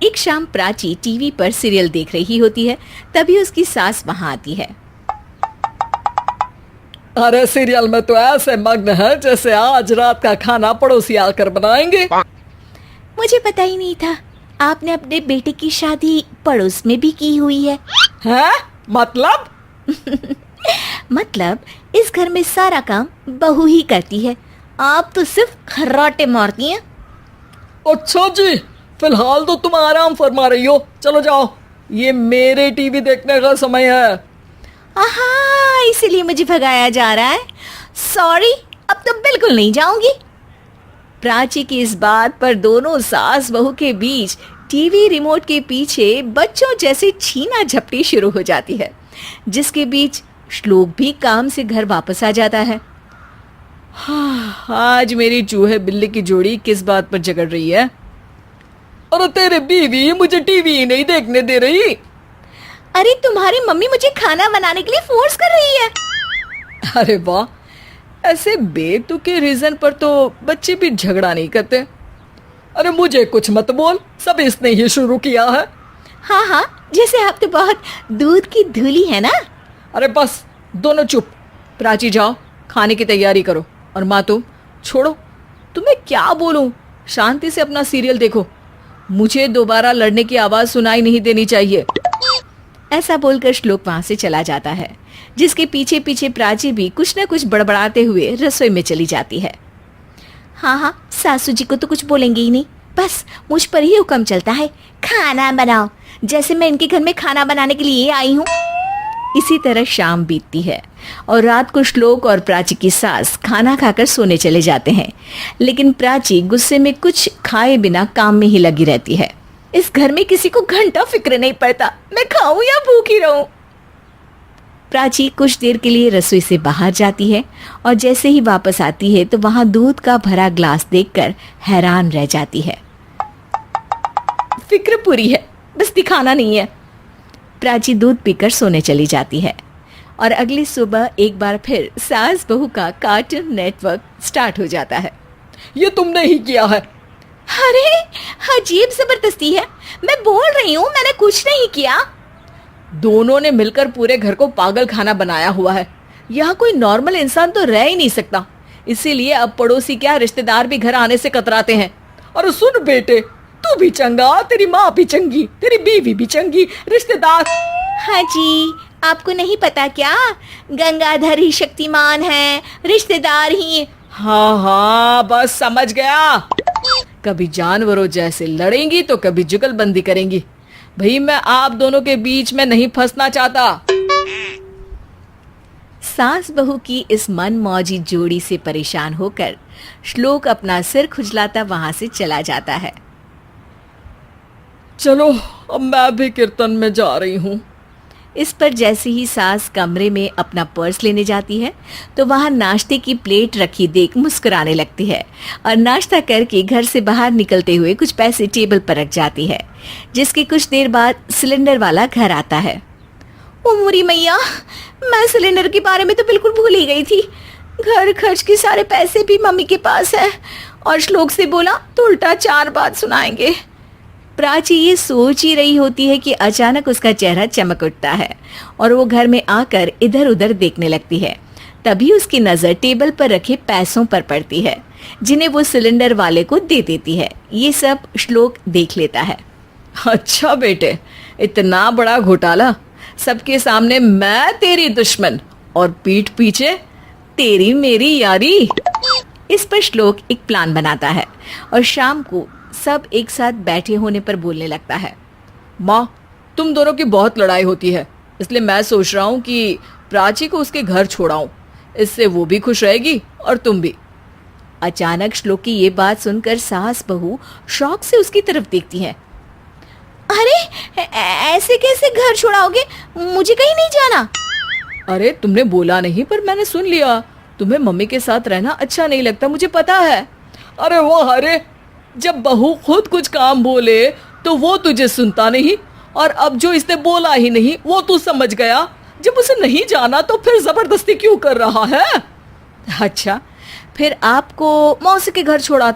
एक शाम प्राची टीवी पर सीरियल देख रही होती है। तभी उसकी सास वहां आती है। अरे सीरियल में तो ऐसे मग्न है जैसे आज रात का खाना पड़ोसी आकर बनाएंगे। मुझे पता ही नहीं था आपने अपने बेटे की शादी पड़ोस में भी की हुई है। हैं? मतलब? मतलब इस घर में सारा काम बहू ही करती है, आप तो सिर्फ खर्राटे मारती हैं। अच्छा जी, फिलहाल तो तुम आराम फरमा रही हो, चलो जाओ, ये मेरे टीवी देखने का समय है। आहा, इसीलिए मुझे भगाया जा रहा है। सॉरी, अब तो बिल्कुल नहीं जाऊंगी। प्राची की इस बात पर दोनों सास बहू के बीच टीवी रिमोट के पीछे बच्चों जैसे छीना झपटी शुरू हो जाती है, जिसके बीच श्लोक भी काम से घर वापस आ जाता है। आज मेरी चूहे बिल्ली की जोड़ी किस बात पर झगड़ रही है? अरे तेरे बीवी मुझे टीवी ही नहीं देखने दे रही। अरे तुम्हारी मम्मी मुझे खाना बनाने के लिए फोर्स कर रही है। अरे वाह, ऐसे बेतुके रीजन पर तो बच्चे भी झगड़ा नहीं करते। अरे मुझे कुछ मत बोल, सब इसने ही शुरू किया है। हाँ हाँ, जैसे आप तो बहुत दूध की धूली है ना। अरे बस दोनों चुप। प्राची जाओ, खाने की तैयारी करो। और माँ तुम छोड़ो, तुम्हें क्या बोलूं, शांति से अपना सीरियल देखो, मुझे दोबारा लड़ने की आवाज सुनाई नहीं देनी चाहिए। ऐसा बोलकर श्लोक वहां से चला जाता है, जिसके पीछे पीछे प्राची भी कुछ न कुछ बड़बड़ाते हुए रसोई में चली जाती है। हाँ हाँ, सासू जी को तो कुछ बोलेंगे ही नहीं, बस मुझ पर ही हुक्म चलता है, खाना बनाओ, जैसे मैं इनके घर में खाना बनाने के लिए आई हूँ। इसी तरह शाम बीतती है और रात को श्लोक और प्राची की सास खाना खाकर सोने चले जाते हैं, लेकिन प्राची गुस्से में कुछ खाए बिना काम में ही लगी रहती है। इस घर में किसी को घंटा फिक्र नहीं पड़ता, मैं खाऊं या भूखी रहूं। प्राची कुछ देर के लिए रसोई से बाहर जाती है और जैसे ही वापस आती है तो वहां दूध का भरा ग्लास देखकर हैरान रह जाती है। फिक्र पूरी है, बस दिखाना नहीं है। प्राची दूध पीकर सोने चली जाती है और अगली सुबह एक बार फिर सास बहू का कार्टून नेटवर्क स्टार्ट हो जाता है। ये तुमने ही किया है। अरे अजीब जबरदस्ती है, मैं बोल रही हूँ मैंने कुछ नहीं किया। दोनों ने मिलकर पूरे घर को पागल खाना बनाया हुआ है। यहाँ कोई नॉर्मल इंसान तो रह ही नहीं सकता, इसीलिए अब पड़ोसी क्या रिश्तेदार भी घर आने से कतराते हैं। और सुन बेटे, तू भी चंगा, तेरी माँ भी चंगी, तेरी बीवी भी चंगी, रिश्तेदार। हाँ जी, आपको नहीं पता क्या, गंगाधर ही शक्तिमान है, रिश्तेदार ही। हाँ हाँ, बस समझ गया। कभी जानवरों जैसे लड़ेंगी तो कभी जुगलबंदी करेंगी। भाई मैं आप दोनों के बीच में नहीं फंसना चाहता। सास बहू की इस मनमौजी जोड़ी से परेशान होकर श्लोक अपना सिर खुजलाता वहां से चला जाता है। चलो अब मैं भी कीर्तन में जा रही हूँ। इस पर जैसे ही सास कमरे में अपना पर्स लेने जाती है तो वहां नाश्ते की प्लेट रखी देख मुस्कुराने लगती है और नाश्ता करके घर से बाहर निकलते हुए कुछ पैसे टेबल पर रख जाती है, जिसके कुछ देर बाद सिलेंडर वाला घर आता है। ओ मोरी मैया, मैं सिलेंडर के बारे में तो बिल्कुल भूल ही गई थी। घर खर्च के सारे पैसे भी मम्मी के पास है और श्लोक से बोला तो उल्टा 4 बात सुनाएंगे। प्राची ये सोच ही रही होती है कि अचानक उसका चेहरा चमक उठता है और वो घर में आकर इधर उधर देखने लगती है। तभी उसकी नज़र टेबल पर रखे पैसों पर पड़ती है, जिन्हें वो सिलेंडर वाले को दे देती है। ये सब श्लोक देख लेता है। अच्छा बेटे, इतना बड़ा घोटाला, सबके सामने मैं तेरी दुश्मन और पीठ पीछे तेरी मेरी यारी। इस पर श्लोक एक प्लान बनाता है और शाम को सब एक साथ बैठे होने पर बोलने लगता है। माँ, तुम दोनों की बहुत लड़ाई होती है, इसलिए मैं सोच रहा हूँ कि प्राची को उसके घर छोड़ाऊं, इससे वो भी खुश रहेगी और तुम भी। अचानक श्लोक की ये बात सुनकर सास बहू शौक से उसकी तरफ देखती हैं। अरे ऐसे कैसे घर छोड़ाओगे, मुझे कहीं नहीं जाना। अरे तुमने बोला नहीं पर मैंने सुन लिया, तुम्हें मम्मी के साथ रहना अच्छा नहीं लगता, मुझे पता है। अरे वाह, अरे जब बहू खुद कुछ काम बोले तो वो तुझे सुनता नहीं, और अब जो इसने बोला ही नहीं वो तू समझ गया। जब उसे नहीं जाना तो फिर जबरदस्ती क्यों कर रहा है? अच्छा, फिर आपको मौसी के घर छोड़ा